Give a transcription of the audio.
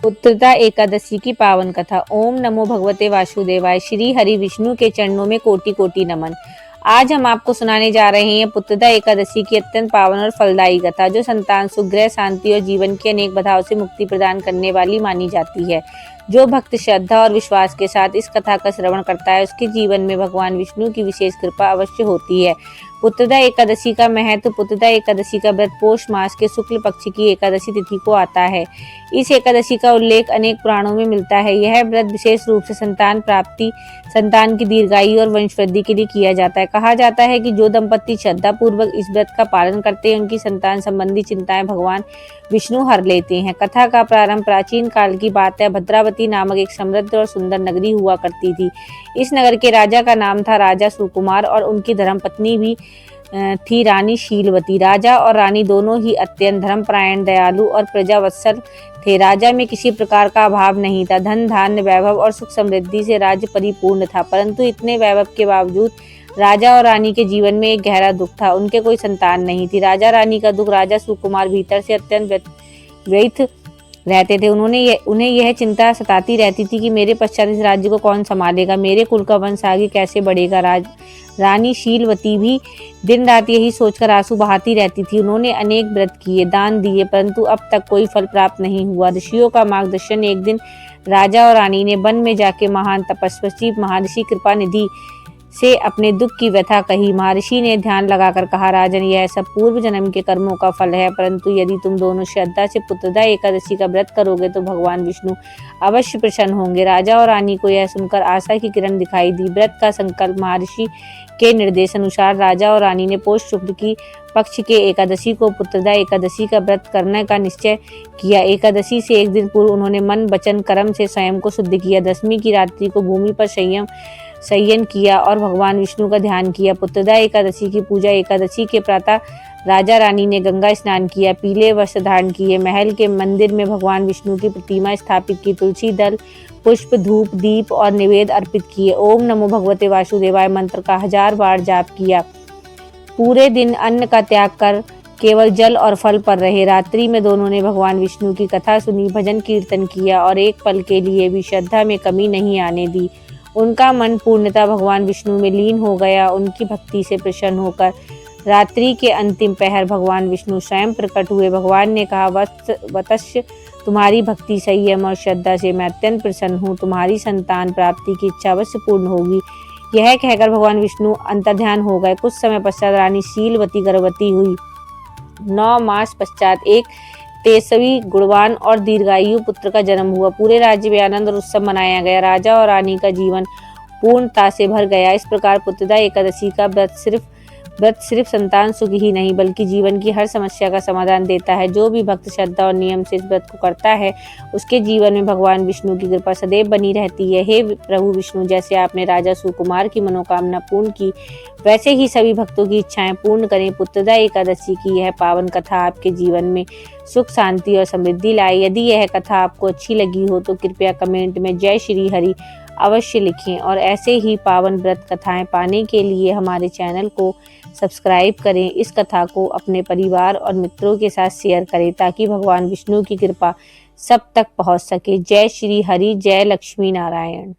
पुत्रदा एकादशी की पावन कथा। ओम नमो भगवते वासुदेवाय। श्री हरि विष्णु के चरणों में कोटि कोटि नमन। आज हम आपको सुनाने जा रहे हैं पुत्रदा एकादशी की अत्यंत पावन और फलदायी कथा, जो संतान सुख, गृह शांति और जीवन की अनेक बाधाओं से मुक्ति प्रदान करने वाली मानी जाती है। जो भक्त श्रद्धा और विश्वास के साथ इस कथा का श्रवण करता है, उसके जीवन में भगवान विष्णु की विशेष कृपा अवश्य होती है। पुत्रदा एकादशी का महत्व। पुत्रदा एकादशी का व्रत पोष मास के शुक्ल पक्ष की एकादशी तिथि को आता है। इस एकादशी का उल्लेख अनेक पुराणों में मिलता है। यह व्रत विशेष रूप से संतान प्राप्ति, संतान की दीर्घायु और वंशवृद्धि के लिए किया जाता है। कहा जाता है कि जो दंपति श्रद्धा पूर्वक इस व्रत का पालन करते हैं, उनकी संतान संबंधी चिंताएं भगवान विष्णु हर लेते हैं। कथा का प्रारंभ प्राचीन काल की बात है। भद्रावती नामक एक समृद्ध और सुंदर नगरी हुआ करती थी। इस नगर के राजा का नाम था राजा सुकुमार और उनकी धर्मपत्नी भी थी रानी शीलवती। राजा और रानी दोनों ही अत्यंत धर्मपरायण, दयालु और प्रजावत्सल थे। राजा में किसी प्रकार का अभाव नहीं था। धन धान्य, वैभव और सुख समृद्धि से राज्य परिपूर्ण था। परंतु इतने वैभव के बावजूद राजा और रानी के जीवन में एक गहरा दुख था। उनके कोई संतान नहीं थी। राजा रानी का दुख राजा सुकुमार भीतर से अत्यंत व्यथित रहते थे। उन्हें यह चिंता सताती रहती थी कि मेरे पश्चात इस राज्य को कौन संभालेगा, मेरे कुल का वंश आगे कैसे बढ़ेगा। रानी शीलवती भी दिन रात यही सोचकर आंसू बहाती रहती थी। उन्होंने अनेक व्रत किए, दान दिए, परंतु अब तक कोई फल प्राप्त नहीं हुआ। ऋषियों का मार्गदर्शन। एक दिन राजा और रानी ने वन में जाके महान तपस्वी महर्षि कृपानिधि से अपने दुख की व्यथा कही। महर्षि ने ध्यान लगाकर कहा, राजन, यह सब पूर्व जन्म के कर्मों का फल है, परंतु यदि तुम दोनों श्रद्धा से पुत्रदा एकादशी का व्रत करोगे तो भगवान विष्णु अवश्य प्रसन्न होंगे। राजा और रानी को यह सुनकर आशा की किरण दिखाई दी। व्रत का संकल्प। महर्षि के निर्देश अनुसार राजा और रानी ने पोष शुक्ल की पक्ष के एकादशी को पुत्रदा एकादशी का व्रत करने का निश्चय किया। एकादशी से एक दिन पूर्व उन्होंने मन, वचन, कर्म से स्वयं को शुद्ध किया। दशमी की रात्रि को भूमि पर शयन किया और भगवान विष्णु का ध्यान किया। पुत्रदा एकादशी की पूजा। एकादशी के प्रातः राजा रानी ने गंगा स्नान किया, पीले वस्त्र धारण किए, महल के मंदिर में भगवान विष्णु की प्रतिमा स्थापित की, तुलसी दल, पुष्प, धूप, दीप और निवेद्य अर्पित किए। ओम नमो भगवते वासुदेवाय मंत्र का 1000 बार जाप किया। पूरे दिन अन्न का त्याग कर केवल जल और फल पर रहे। रात्रि में दोनों ने भगवान विष्णु की कथा सुनी, भजन कीर्तन किया और एक पल के लिए भी श्रद्धा में कमी नहीं आने दी। उनका मन पूर्णतः भगवान विष्णु में लीन हो गया। उनकी भक्ति से प्रसन्न होकर रात्रि के अंतिम पहर भगवान विष्णु स्वयं प्रकट हुए। भगवान ने कहा, वत्स्य, तुम्हारी भक्ति, संयम और श्रद्धा से मैं अत्यंत प्रसन्न हूँ। तुम्हारी संतान प्राप्ति की इच्छा अवश्य पूर्ण होगी। यह कहकर भगवान विष्णु अंतर्ध्यान हो गए। कुछ समय पश्चात रानी शीलवती गर्भवती हुई। 9 मास पश्चात एक तेजस्वी, गुणवान और दीर्घायु पुत्र का जन्म हुआ। पूरे राज्य में आनंद और उत्सव मनाया गया। राजा और रानी का जीवन पूर्णता से भर गया। इस प्रकार पुत्रदा एकादशी का व्रत सिर्फ संतान सुख ही नहीं, बल्कि जीवन की हर समस्या का समाधान देता है। जो भी भक्त श्रद्धा और नियम से इस व्रत को करता है, उसके जीवन में भगवान विष्णु की कृपा सदैव बनी रहती है। हे प्रभु विष्णु, जैसे आपने राजा सुकुमार की मनोकामना पूर्ण की, वैसे ही सभी भक्तों की इच्छाएं पूर्ण करें। पुत्रदा एकादशी की यह पावन कथा आपके जीवन में सुख, शांति और समृद्धि लाए। यदि यह कथा आपको अच्छी लगी हो तो कृपया कमेंट में जय श्री हरि अवश्य लिखें और ऐसे ही पावन व्रत कथाएं पाने के लिए हमारे चैनल को सब्सक्राइब करें। इस कथा को अपने परिवार और मित्रों के साथ शेयर करें ताकि भगवान विष्णु की कृपा सब तक पहुंच सके। जय श्री हरि, जय लक्ष्मी नारायण।